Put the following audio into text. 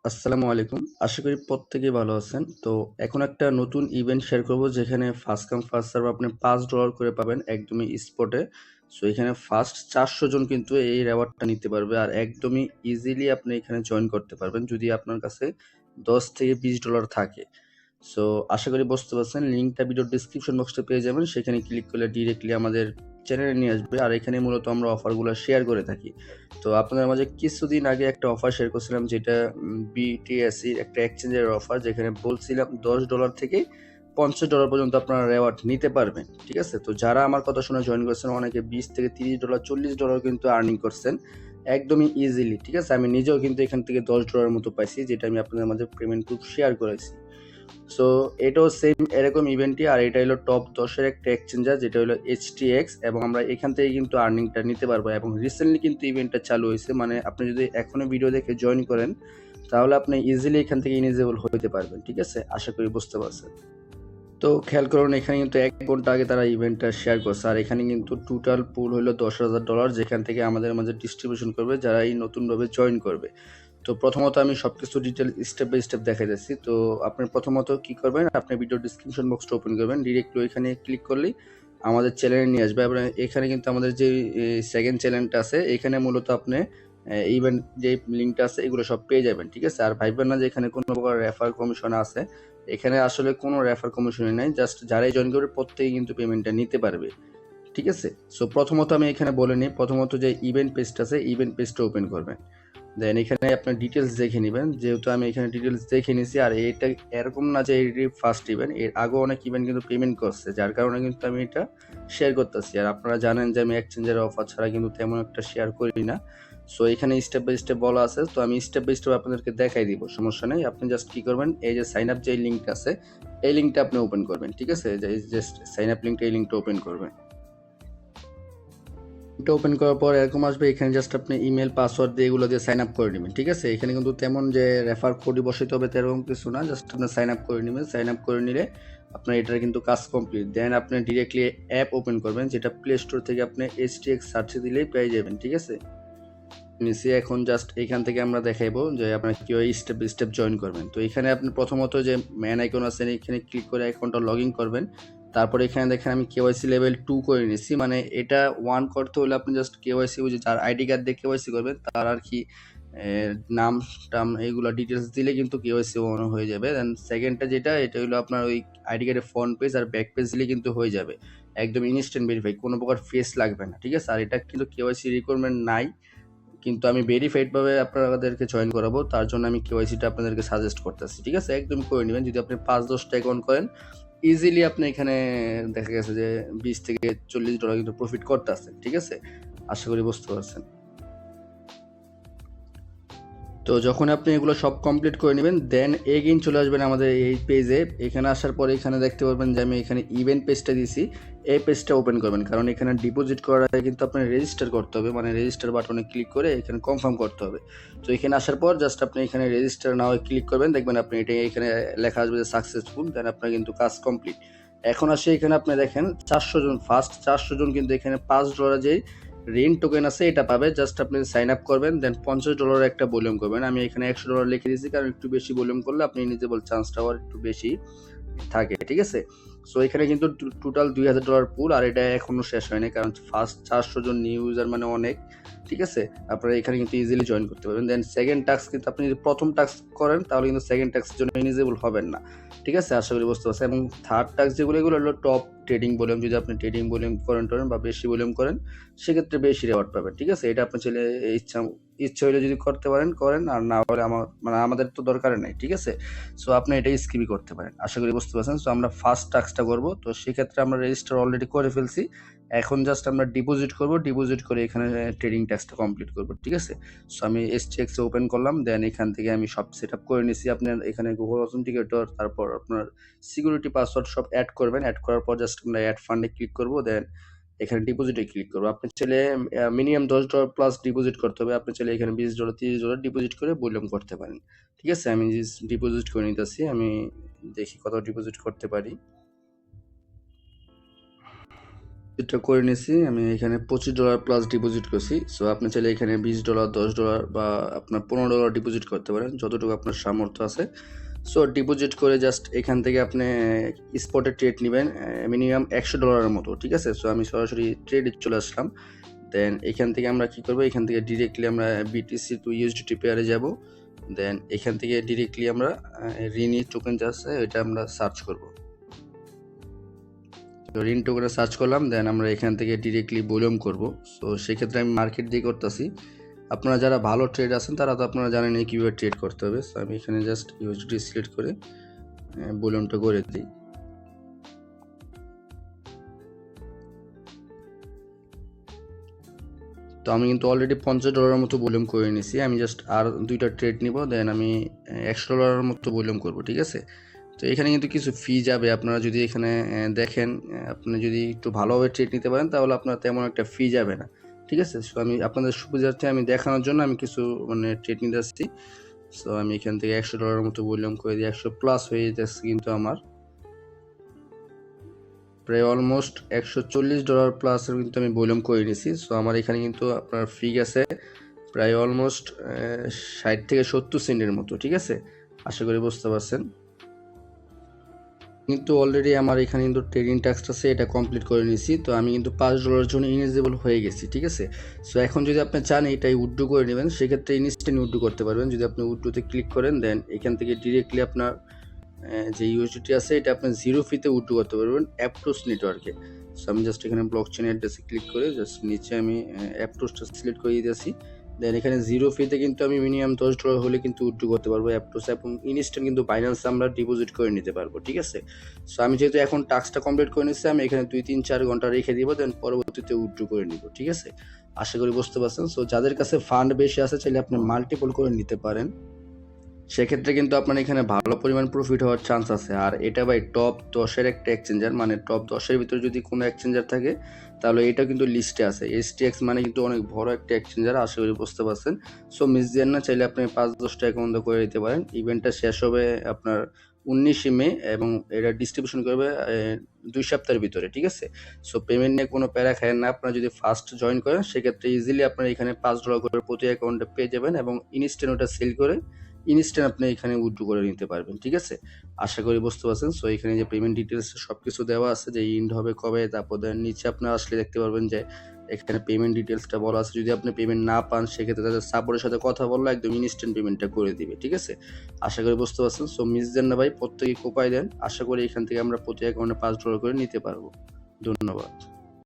আসসালামু আলাইকুম। আশা করি প্রত্যেকেই ভালো আছেন। তো এখন একটা নতুন ইভেন্ট শেয়ার করব যেখানে ফার্স্ট কাম ফার্স্ট সার্ভ আপনি $5 করে পাবেন একদমই স্পটে। সো এখানে ফার্স্ট 400 জন কিন্তু এই রিওয়ার্ডটা নিতে পারবে আর একদমই ইজিলি আপনি এখানে জয়েন করতে পারবেন যদি আপনার কাছে $10 থেকে $20 থাকে। সো আশা করি বুঝতে পারছেন। লিঙ্কটা ভিডিওর ডেসক্রিপশন বক্সে পেয়ে যাবেন। সেখানে ক্লিক করলে ডিরেক্টলি আমাদের চ্যানেলে নিয়ে আসবে। আর এখানে মূলত আমরা অফারগুলো শেয়ার করে থাকি। তো আপনাদের মাঝে কিছুদিন আগে একটা অফার শেয়ার করছিলাম যেটা BTSC একটা এক্সচেঞ্জের অফার যেখানে বলছিলাম $10 থেকে $50 পর্যন্ত আপনারা রিওয়ার্ড নিতে পারবেন। ঠিক আছে? তো যারা আমার কথা শুনে জয়েন করেছেন অনেকে $20 থেকে $30 $40 কিন্তু আর্নিং করছেন একদমই ইজিলি। ঠিক আছে? আমি নিজেও কিন্তু এখান থেকে $10 মতো পাইছি যেটা আমি আপনাদের মাঝে পেমেন্ট প্রুফ শেয়ার করেছি। সো এটাও সেম এরকম ইভেন্টই আর এটা হলো টপ 10-এর একটা এক্সচেঞ্জার যেটা হলো HTX এবং আমরা এখান থেকে কিন্তু আর্নিংটা নিতে পারবো এবং রিসেন্টলি কিন্তু ইভেন্টটা চালু হয়েছে মানে আপনি যদি এখনো ভিডিও দেখে জয়েন করেন তাহলে আপনি ইজিলি এখান থেকে ইলিজিবল হতে পারবেন। ঠিক আছে? আশা করি বুঝতে পারছেন। তো খেয়াল করুন এখানে কিন্তু 1 ঘন্টা আগে তারা ইভেন্টটা শেয়ার করছে আর এখানে কিন্তু টোটাল পুল হলো $10,000 যেখান থেকে আমাদের মাঝে ডিস্ট্রিবিউশন করবে যারা এই নতুনভাবে জয়েন করবে। তো প্রথমত আমি সবকিছু ডিটেল স্টেপ বাই স্টেপ দেখাই যাচ্ছি। তো আপনি প্রথমত কি করবেন, আপনি ভিডিও ডিসক্রিপশন বক্সটা ওপেন করবেন, ডিরেক্টলি ওইখানে ক্লিক করলেই আমাদের চ্যানেলে নিয়ে আসবে। এবং এখানে কিন্তু আমাদের যে সেকেন্ড চ্যানেলটা আছে এখানে মূলত আপনি ইভেন্ট যে লিঙ্কটা আছে এগুলো সব পেয়ে যাবেন। ঠিক আছে? আর ভাববেন না যে এখানে কোনো প্রকার রেফার কমিশন আছে, এখানে আসলে কোনো রেফার কমিশনই নাই, জাস্ট যারাই জয়েন করবে প্রত্যেকেই কিন্তু পেমেন্টটা নিতে পারবে। ঠিক আছে? সো প্রথমত আমি এখানে বলে নিই, প্রথমত যে ইভেন্ট পেজটা আছে ইভেন্ট পেজটা ওপেন করবেন, দেন এখানে আপনার ডিটেলস দেখে নেবেন। যেহেতু আমি এখানে ডিটেলস দেখে নিয়েছি আর এটা এরকম না যে এটি ফার্স্ট ইভেন্ট, এর আগেও অনেক ইভেন্ট কিন্তু পেমেন্ট করছে যার কারণে কিন্তু আমি এটা শেয়ার করতেছি। আর আপনারা জানেন যে আমি এক্সচেঞ্জের অফার ছাড়া কিন্তু তেমন একটা শেয়ার করি না। সো এখানে স্টেপ বাই স্টেপ বলা আছে, তো আমি স্টেপ বাই স্টেপ আপনাদেরকে দেখাই দিব, সমস্যা নেই। আপনি জাস্ট কি করবেন, এই যে সাইন আপ যে লিঙ্কটা আছে এই লিঙ্কটা আপনি ওপেন করবেন। ঠিক আছে? জাস্ট সাইন আপ লিঙ্কটা এই লিঙ্কটা ওপেন করবেন। এটা ওপেন করার পর এরকম আসবে, এখানে জাস্ট আপনি ইমেল পাসওয়ার্ড দিয়ে এগুলো দিয়ে সাইন আপ করে নেবেন। ঠিক আছে? এখানে কিন্তু তেমন যে রেফার কোডই বসাইতে হবে তেরকম কিছু না, জাস্ট আপনি সাইন আপ করে নেবেন। সাইন আপ করে নিলে আপনার এটার কিন্তু কাজ কমপ্লিট। দেন আপনি ডিরেক্টলি অ্যাপ ওপেন করবেন যেটা প্লে স্টোর থেকে আপনি HTX সার্চে দিলেই পেয়ে যাবেন। ঠিক আছে? নিচে এখন জাস্ট এখান থেকে আমরা দেখাইবো যে আপনারা কীভাবে স্টেপ বাই স্টেপ জয়েন করবেন। তো এখানে আপনি প্রথমত যে ম্যান আইকন আছে এখানে ক্লিক করে অ্যাকাউন্টটা লগ ইন করবেন। তারপরে এখানে দেখেন আমি কেওয়াইসি লেভেল 2 করে নিয়েছি, মানে এটা 1 করতে হলে আপনি জাস্ট কেওয়াইসি ওই যে যার আইডি কার্ড দিয়ে কেওয়াইসি করবেন তার আর কি নাম টাম এইগুলো ডিটেলস দিলে কিন্তু কেওয়াইসি অন হয়ে যাবে। দেন সেকেন্ডটা যেটা এটা হলো আপনার ওই আইডি কার্ডের ফ্রন্ট পেজ আর ব্যাক পেজ দিলে কিন্তু হয়ে যাবে একদম ইনস্ট্যান্ট ভেরিফাই, কোনো প্রকার ফেস লাগবে না। ঠিক আছে? আর এটা কিন্তু কেওয়াইসি রিকোয়ারমেন্ট নাই, কিন্তু আমি ভেরিফাইড ভাবে আপনাদেরকে জয়েন করাবো, তার জন্য আমি কেওয়াইসিটা আপনাদেরকে সাজেস্ট করতেছি। ঠিক আছে? একদম করে নেবেন। যদি আপনি 5-10টা অ্যাকাউন্ট করেন ইজিলি আপনি এখানে দেখা গেছে যে $20 থেকে $40 কিন্তু প্রফিট করতেছেন। ঠিক আছে? আশা করি বুঝতে পারছেন। তো যখন আপনি এগুলো সব কমপ্লিট করে নেবেন দেন এগেইন চলে আসবেন আমাদের এই পেজে। এখানে আসার পরে এখানে দেখতে পারবেন যে আমি এখানে ইভেন্ট পেজটা দিয়েছি, এই পেজটা ওপেন করবেন কারণ এখানে ডিপোজিট করার আগে কিন্তু আপনার রেজিস্টার করতে হবে, মানে রেজিস্টার বাটনে ক্লিক করে এখানে কনফার্ম করতে হবে। তো এখানে আসার পর জাস্ট আপনি এখানে রেজিস্টার নাও ক্লিক করবেন, দেখবেন আপনি এটা এখানে লেখা আসবে যে সাকসেসফুল, দেন আপনার কিন্তু কাজ কমপ্লিট। এখন আসে এখানে আপনি দেখেন 400 জন, ফার্স্ট 400 জন কিন্তু এখানে $5 যেই রেন টোকেন আছে এটা পাবে। জাস্ট আপনি সাইন আপ করবেন দেন $50 একটা ভলিউম করবেন। আমি এখানে $100 লিখে দিয়েছি কারণ একটু বেশি ভলিউম করলে আপনি ইলিজিবল চান্সটাও আর একটু বেশি থাকে। ঠিক আছে? সো এখানে কিন্তু টোটাল $2,000 পুল আর এটা এখনো শেষ হয়নি কারণ ফার্স্ট 400 জন নিউ ইউজার মানে অনেক। ঠিক আছে? আপনারা এখানে কিন্তু ইজিলি জয়েন করতে পারবেন। দেন সেকেন্ড টাস্ক কিন্তু আপনি যদি প্রথম টাস্ক করেন তাহলে কিন্তু সেকেন্ড টাস্কের জন্য এলিজিবল হবেন না। ঠিক আছে? আশা করি বুঝতে পারছেন। এবং থার্ড টাস্ক যেগুলো এগুলো হলো টপ ট্রেডিং ভলিউম, যদি আপনি ট্রেডিং ভলিউম করেন বা বেশি ভলিউম করেন সেক্ষেত্রে বেশি রেওয়ার্ড পাবেন। ঠিক আছে? এটা আপনি চাইলে ইচ্ছা হলে যদি করতে পারেন করেন, আর না হলে মানে আমাদের তো দরকার নাই। ঠিক আছে? সো আপনি এটাই স্কিপই করতে পারেন। আশা করি বুঝতে পারছেন। সো আমরা ফার্স্ট টাস্কটা করব, তো সেক্ষেত্রে আমরা রেজিস্টার অলরেডি করে ফেলছি। এখন জাস্ট আমরা ডিপোজিট করব, ডিপোজিট করে এখানে ট্রেডিং টাস্কটা কমপ্লিট করব। ঠিক আছে? সো আমি STX ওপেন করলাম, দেন এখান থেকে আমি সব সেট আপ করে নিছি। আপনার এখানে গুগল অথেন্টিকেটর তারপর আপনার সিকিউরিটি পাসওয়ার্ড সব অ্যাড করবেন। অ্যাড করার পর জাস্ট আমরা অ্যাড ফান্ডে ক্লিক করব, দেন এখানে ডিপোজিটে ক্লিক করবো। আপনি চাইলে মিনিমাম $10 প্লাস ডিপোজিট করতে হবে। আপনি চাইলে এখানে $20 $30 ডিপোজিট করে ভলিউম করতে পারেন। ঠিক আছে? আমি ডিপোজিট করে নিতেছি, আমি দেখি কত ডিপোজিট করতে পারি। এটা করে নিয়েছি আমি এখানে $25 প্লাস ডিপোজিট করছি। সো আপনি চাইলে এখানে $20, $10 বা আপনার $15 ডিপোজিট করতে পারেন, যতটুকু আপনার সামর্থ্য আছে। সো ডিপোজিট করে জাস্ট এখান থেকে আপনি স্পটে ট্রেড নেবেন মিনিমাম $100 মতো, ঠিক আছে? সো আমি সরাসরি ট্রেডে চলে আসলাম। দেন এখান থেকে আমরা কি করবো, এখান থেকে ডিরেক্টলি আমরা BTC টু USDT পেয়ারে যাব। দেন এখান থেকে ডিরেক্টলি আমরা রিনি টোকেন যা আছে এটা আমরা সার্চ করব। তো রিন টোকেনে সার্চ করলাম, দেন আমরা এখান থেকে ডিরেক্টলি ভলিউম করব। সো সেক্ষেত্রে আমি মার্কেট দিয়ে করতেছি। আপনারা যারা ভালো ট্রেড আছেন তারা তো আপনারা জানেন কীভাবে ট্রেড করতে হবে। সো আমি এখানে জাস্ট USDT সিলেক্ট করে ভলিউমটা করে দিই। তো আমি কিন্তু অলরেডি $50 মতো ভলিউম করে নিয়েছি। আমি জাস্ট আর 2টা ট্রেড নিব, দেন আমি $100 মতো ভলিউম করব, ঠিক আছে? তো এখানে কিন্তু কিছু ফি যাবে। আপনারা যদি এখানে দেখেন, আপনি যদি একটু ভালোভাবে ট্রেড নিতে পারেন তাহলে আপনার তেমন একটা ফি যাবে না, ঠিক আছে? সো আমি আপনাদের সুবিধার্থে আমি দেখানোর জন্য আমি কিছু ট্রেড নিতে আসছি। সো আমি এখান থেকে $100 মতো ভলিউম করে দিই। 100 প্লাস হয়ে যেতেছে কিন্তু আমার প্রায় অলমোস্ট $140 প্লাসের কিন্তু আমি ভলিউম করে নিয়েছি। সো আমার এখানে কিন্তু আপনার ফি গেছে প্রায় অলমোস্ট 60 থেকে 70 সেন্টের মতো, ঠিক আছে? আশা করি বুঝতে পারছেন। কিন্তু অলরেডি আমার এখানে কিন্তু ট্রেডিং টাস্কটা আছে, এটা কমপ্লিট করে নিয়েছি। তো আমি কিন্তু $5 জন্য ইলিজিবল হয়ে গেছি, ঠিক আছে? সো এখন যদি আপনি চান এটাই উইথড্র করে নেবেন, সেক্ষেত্রে ইনস্ট্যান্ট উইথড্র করতে পারবেন। যদি আপনি উইথড্রোতে ক্লিক করেন, দেন এখান থেকে ডিরেক্টলি আপনার যে USDT আছে এটা আপনি 0 ফিতে উইথড্র করতে পারবেন অ্যাপটোস নেটওয়ার্কে। সো আমি জাস্ট এখানে ব্লকচেন অ্যাড্রেসে ক্লিক করে জাস্ট নিচে আমি অ্যাপটোসটা সিলেক্ট করে দিতেছি। দেন এখানে 0 ফিতে কিন্তু আমি মিনিমাম $10 হলে কিন্তু উইথড্র করতে পারবো অ্যাপটোস, এবং ইনস্ট্যান্ট কিন্তু বাইন্যান্সে আমরা ডিপোজিট করে নিতে পারবো, ঠিক আছে? সো আমি যেহেতু এখন টাস্কটা কমপ্লিট করে নিচ্ছি, আমি এখানে 2-3-4 ঘন্টা রেখে দিব, দেন পরবর্তীতে উইথড্র করে নিব, ঠিক আছে? আশা করি বুঝতে পারছেন। সো যাদের কাছে ফান্ড বেশি আছে চাইলে আপনি মাল্টিপল করে নিতে পারেন, সেক্ষেত্রে কিন্তু আপনার এখানে ভালো পরিমাণ প্রফিট হওয়ার চান্স আছে। আর এটা ভাই টপ 10-এর একটা এক্সচেঞ্জার, মানে টপ 10-এর ভিতরে যদি কোনো এক্সচেঞ্জার থাকে তাহলে এটা কিন্তু লিস্টে আছে। STX মানে কিন্তু অনেক বড় একটা এক্সচেঞ্জার, আশা করি বুঝতে পারছেন। সো মিস দিয়েন না, চাইলে আপনি 5-10 টাকা মতো করে দিতে পারেন। ইভেন্টটা শেষ হবে আপনার 19 মে এবং এটা ডিস্ট্রিবিউশন করবে 2 সপ্তাহের ভিতরে, ঠিক আছে? সো পেমেন্ট নিয়ে কোনো প্যারা খায়েন না। আপনারা যদি ফার্স্ট জয়েন করেন সেক্ষেত্রে ইজিলি আপনারা এখানে $5 করে প্রতি অ্যাকাউন্টে পেয়ে যাবেন এবং ইনস্ট্যান্ট ওটা সেল করে ইনস্ট্যান্ট আপনি এখানে উইথড্র করে নিতে পারবেন, ঠিক আছে? আশা করি বুঝতে পারছেন। সো এখানে যে পেমেন্ট ডিটেলস সব কিছু দেওয়া আছে, যে ইন্ড হবে কবে, তারপর নিচে আপনারা আসলে দেখতে পারবেন যে এখানে পেমেন্ট ডিটেলসটা বলা আছে। যদি আপনি পেমেন্ট না পান সেক্ষেত্রে তাদের সাপোর্টের সাথে কথা বললে একদম ইনস্ট্যান্ট পেমেন্টটা করে দিবে, ঠিক আছে? আশা করি বুঝতে পারছেন। সো মিস দেন না ভাই, প্রত্যেকে কোপায় দেন। আশা করি এখান থেকে আমরা প্রতি অ্যাকাউন্টে $5 করে নিতে পারবো। ধন্যবাদ।